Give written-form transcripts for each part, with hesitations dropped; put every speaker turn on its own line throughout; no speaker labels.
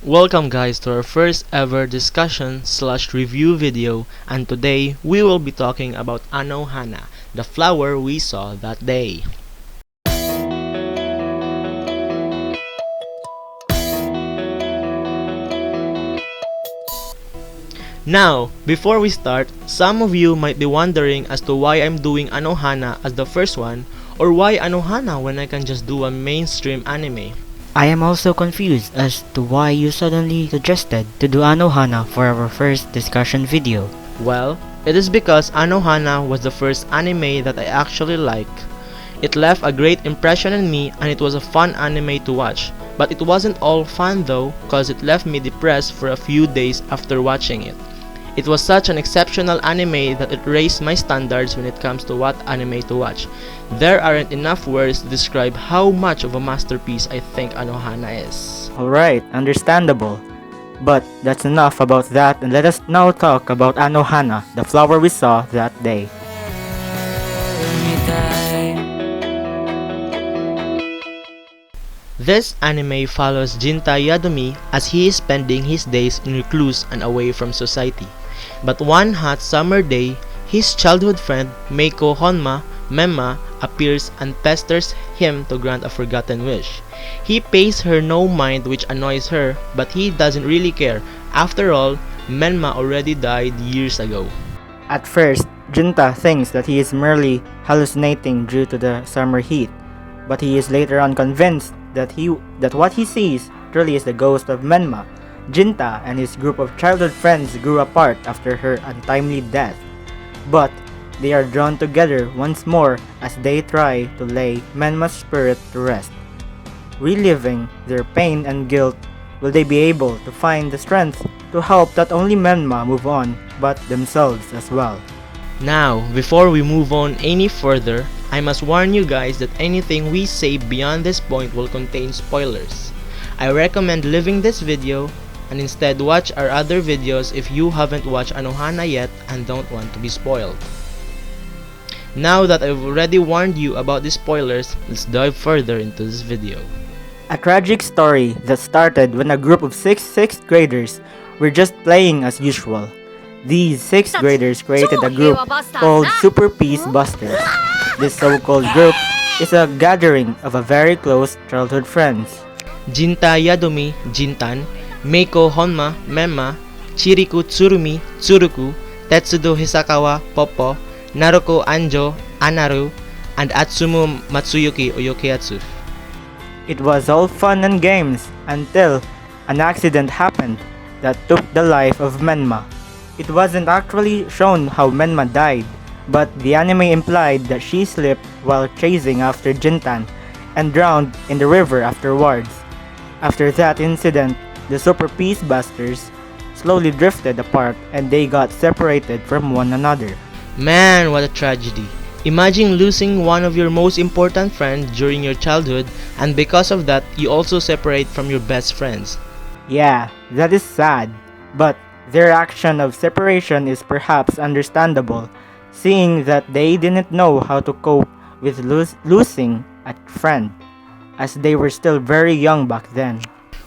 Welcome guys to our first ever discussion slash review video, and today we will be talking about Anohana, the flower we saw that day. Now, before we start, some of you might be wondering as to why I'm doing Anohana as the first one, or why Anohana when I can just do a mainstream anime.
I am also confused as to why you suddenly suggested to do Anohana for our first discussion video.
Well, it is because Anohana was the first anime that I actually liked. It left a great impression on me and it was a fun anime to watch. But it wasn't all fun though, cause it left me depressed for a few days after watching it. It was such an exceptional anime that it raised my standards when it comes to what anime to watch. There aren't enough words to describe how much of a masterpiece I think Anohana is.
Alright, understandable. But that's enough about that, and let us now talk about Anohana, the flower we saw that day.
This anime follows Jintan as he is spending his days in recluse and away from society. But one hot summer day, his childhood friend Meiko Honma, Menma, appears and pesters him to grant a forgotten wish. He pays her no mind, which annoys her, but he doesn't really care. After all, Menma already died years ago.
At first, Jinta thinks that he is merely hallucinating due to the summer heat, but he is later on convinced that what he sees truly is the ghost of Menma. Jinta and his group of childhood friends grew apart after her untimely death, but they are drawn together once more as they try to lay Menma's spirit to rest. Reliving their pain and guilt, will they be able to find the strength to help not only Menma move on, but themselves as well?
Now, before we move on any further, I must warn you guys that anything we say beyond this point will contain spoilers. I recommend leaving this video and instead watch our other videos if you haven't watched Anohana yet and don't want to be spoiled. Now that I've already warned you about the spoilers, let's dive further into this video.
A tragic story that started when a group of sixth graders were just playing as usual. These sixth graders created a group called Super Peace Busters. This so-called group is a gathering of a very close childhood friends.
Jintan, Meiko Honma, Menma, Chiriku Tsurumi, Tsuruku, Tetsudo Hisakawa, Popo, Naruko Anjo, Anaru, and Atsumu Matsuyuki Oyokiatsu.
It was all fun and games until an accident happened that took the life of Menma. It wasn't actually shown how Menma died, but the anime implied that she slipped while chasing after Jintan and drowned in the river afterwards. After that incident, the Super Peace Busters slowly drifted apart and they got separated from one another.
Man, what a tragedy. Imagine losing one of your most important friends during your childhood, and because of that, you also separate from your best friends.
Yeah, that is sad, but their action of separation is perhaps understandable, seeing that they didn't know how to cope with losing a friend, as they were still very young back then.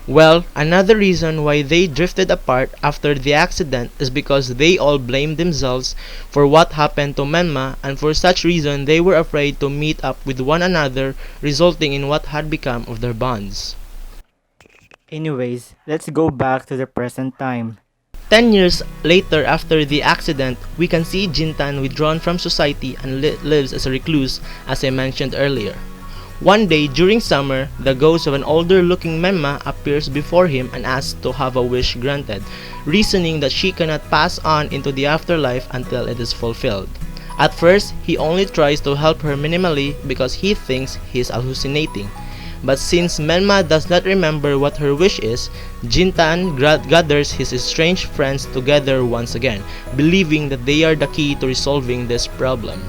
Well, another reason why they drifted apart after the accident is because they all blamed themselves for what happened to Menma, and for such reason they were afraid to meet up with one another, resulting in what had become of their bonds.
Anyways, let's go back to the present time.
10 years later after the accident, we can see Jintan withdrawn from society and lives as a recluse, as I mentioned earlier. One day during summer, the ghost of an older-looking Menma appears before him and asks to have a wish granted, reasoning that she cannot pass on into the afterlife until it is fulfilled. At first, he only tries to help her minimally because he thinks he is hallucinating. But since Menma does not remember what her wish is, Jintan gathers his estranged friends together once again, believing that they are the key to resolving this problem.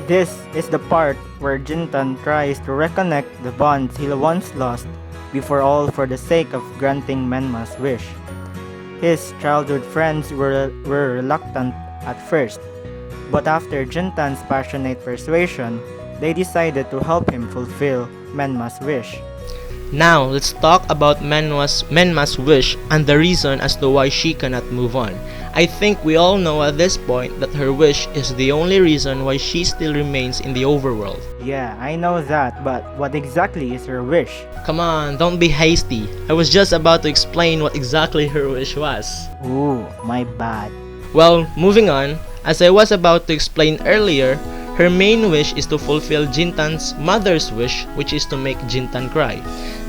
This is the part where Jintan tries to reconnect the bonds he once lost before all for the sake of granting Menma's wish. His childhood friends were reluctant at first, but after Jintan's passionate persuasion, they decided to help him fulfill Menma's wish.
Now, let's talk about menm'as wish and the reason as to why she cannot move on. I think we all know at this point that her wish is the only reason why she still remains in the overworld.
Yeah, I know that, but what exactly is her wish?
Come on, don't be hasty. I was just about to explain what exactly her wish was.
Ooh, my bad.
Well, moving on, as I was about to explain earlier, her main wish is to fulfill Jintan's mother's wish, which is to make Jintan cry.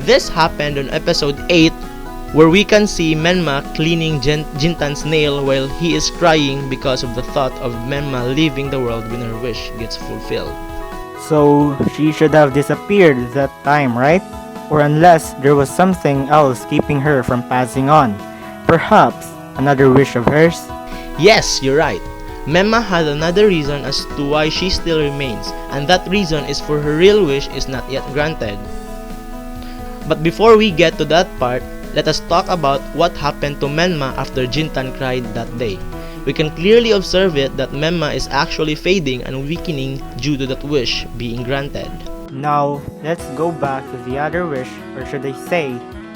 This happened on episode 8, where we can see Menma cleaning Jintan's nail while he is crying because of the thought of Menma leaving the world when her wish gets fulfilled.
So, she should have disappeared that time, right? Or unless there was something else keeping her from passing on. Perhaps another wish of hers?
Yes, you're right. Menma had another reason as to why she still remains, and that reason is for her real wish is not yet granted. But before we get to that part, let us talk about what happened to Menma after Jintan cried that day. We can clearly observe it that Menma is actually fading and weakening due to that wish being granted.
Now, let's go back to the other wish, or should I say,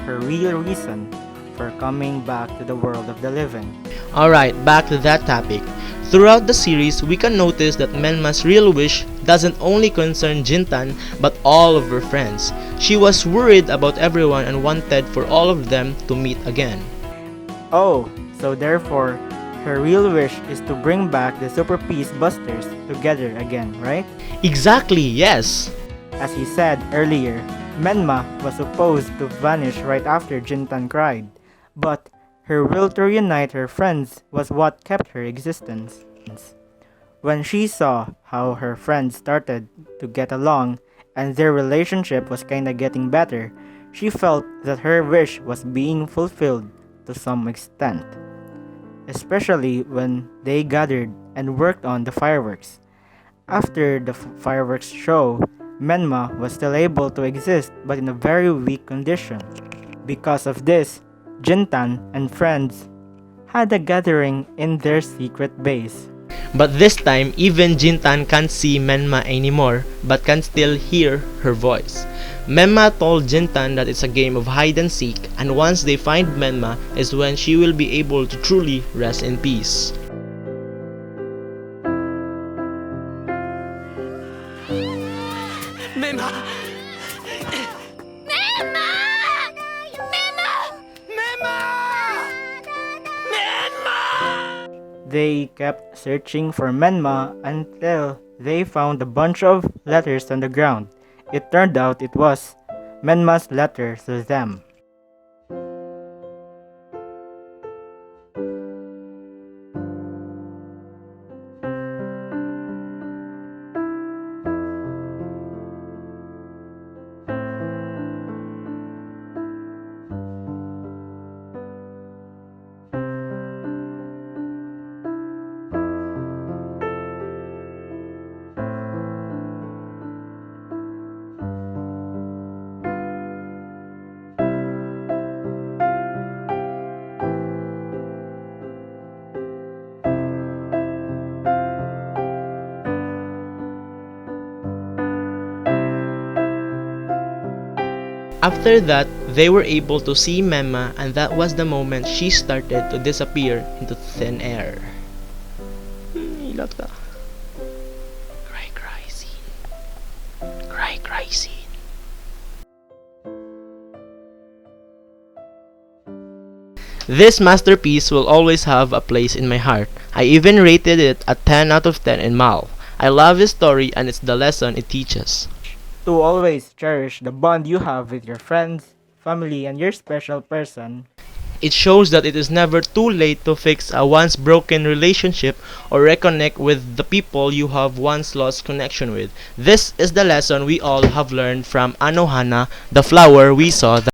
her real reason for coming back to the world of the living.
Alright, back to that topic. Throughout the series, we can notice that Menma's real wish doesn't only concern Jintan, but all of her friends. She was worried about everyone and wanted for all of them to meet again.
Oh, so therefore, her real wish is to bring back the Super Peace Busters together again, right?
Exactly, yes!
As he said earlier, Menma was supposed to vanish right after Jintan cried, but her will to reunite her friends was what kept her existence. When she saw how her friends started to get along and their relationship was kinda getting better, she felt that her wish was being fulfilled to some extent. Especially when they gathered and worked on the fireworks. After the fireworks show, Menma was still able to exist but in a very weak condition. Because of this, Jintan and friends had a gathering in their secret base.
But this time, even Jintan can't see Menma anymore, but can still hear her voice. Menma told Jintan that it's a game of hide and seek, and once they find Menma is when she will be able to truly rest in peace.
Menma! Menma! Menma! Menma! Menma!
They kept searching for Menma until they found a bunch of letters on the ground. It turned out it was Menma's letter to them.
After that, they were able to see Menma, and that was the moment she started to disappear into thin air. Ilat ka. Cry scene. Cry scene. This masterpiece will always have a place in my heart. I even rated it a 10 out of 10 in Mal. I love this story and it's the lesson it teaches.
To always cherish the bond you have with your friends, family, and your special person.
It shows that it is never too late to fix a once broken relationship or reconnect with the people you have once lost connection with. This is the lesson we all have learned from Anohana, the flower we saw that